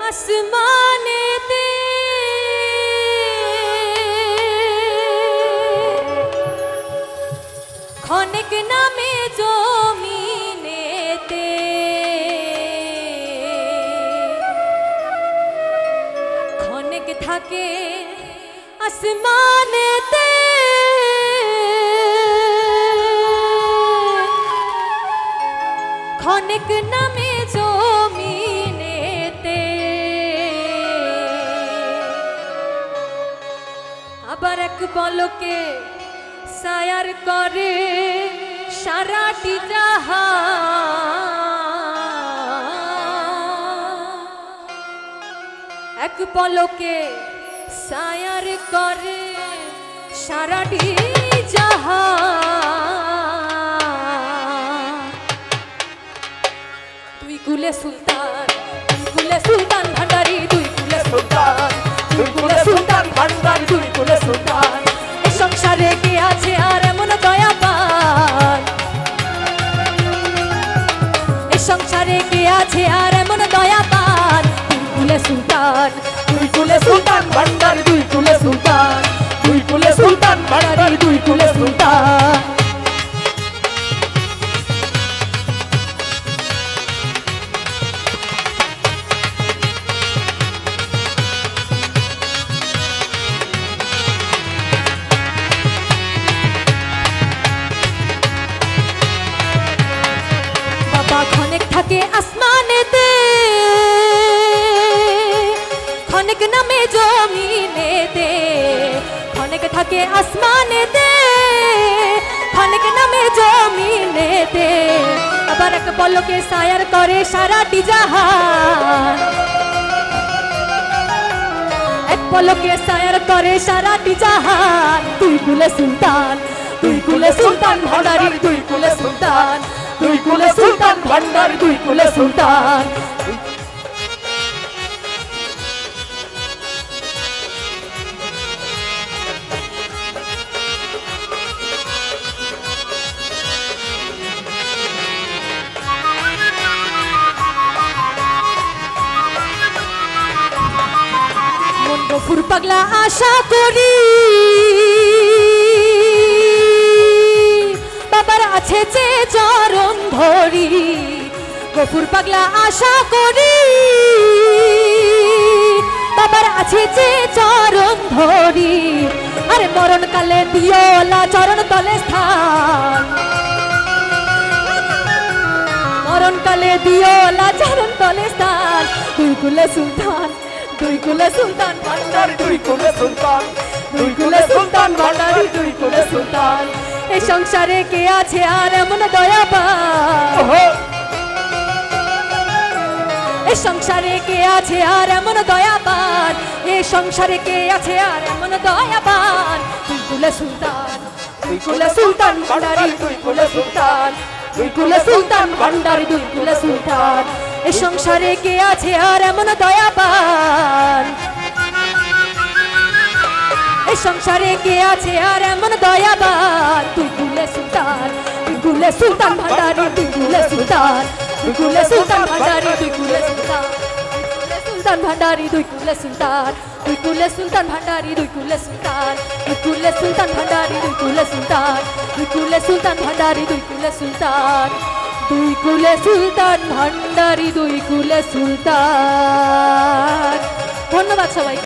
আসমানেতে ক্ষণিক নামে জমিনেতে ক্ষণিক থাকে আসমানেতে ক্ষণিক নামে জমিনেতে আবার এক পলকে সায়ার করে সারাটি জাহান এক পলকে সায়ার করে সারাটি জাহান দুই কুলে সুলতান ভান্ডারি দুই কুলে সুলতান ভান্ডারি দুই কুলে সুলতান এই সংসারে কে আছে আর এমন দয়াবান এই সংসারে কে আছে আর এমন দয়াবান দুই কুলে সুলতান ভান্ডারি দুই কুলে সুলতান ভান্ডারি দুই কুলে সুলতান ক্ষণিক থাকে আসমানেতে ক্ষণিক নামে জমিনেতে ক্ষণিক থাকে আসমানেতে ক্ষণিক নামে জমিনেতে আবার এক পলকে সায়ার করে সারাটি জাহান এক পলকে সায়ার করে সারাটি জাহান দুই কুলে সুলতান ভান্ডারি দুই কুলে সুলতান ভান্ডারি দুই কুলে সুলতান মন গফুর পাগলা আশা করি বাবার আছে যে চরণ ধরি গফুর পাগলা আশা করি বাবার আছে যে চরণ ধরি আরে মরণ কালে দিওলা চরণ তলে স্থান মরণ কালে দিওলা চরণ তলে স্থান দুই কুলে সুলতান ভান্ডারি দুই কুলে সুলতান ভান্ডারি দুই কুলে সুলতান এই সংসারে কে আছে আর এমন দয়াবান এই সংসারে কে আছে আর এমন দয়াবান এই সংসারে কে আছে আর এমন দয়াবান দুই কুলে সুলতান ভান্ডারি দুই কুলে সুলতান ভান্ডারি দুই কুলে সুলতান এই সংসারে কে আছে আর এমন দয়াবান এই সংসারে কে আছে আর এমন দয়াবান দুই কুলে সুলতান ভান্ডারি দুই কুলে সুলতান ভান্ডারি দুই কুলে সুলতান ভান্ডারি দুই কুলে সুলতান ভান্ডারি দুই কুলে সুলতান ভান্ডারি দুই কুলে সুলতান ভান্ডারি দুই কুলে সুলতান ভান্ডারি দুই কুলে সুলতান। ধন্যবাদ সবাই।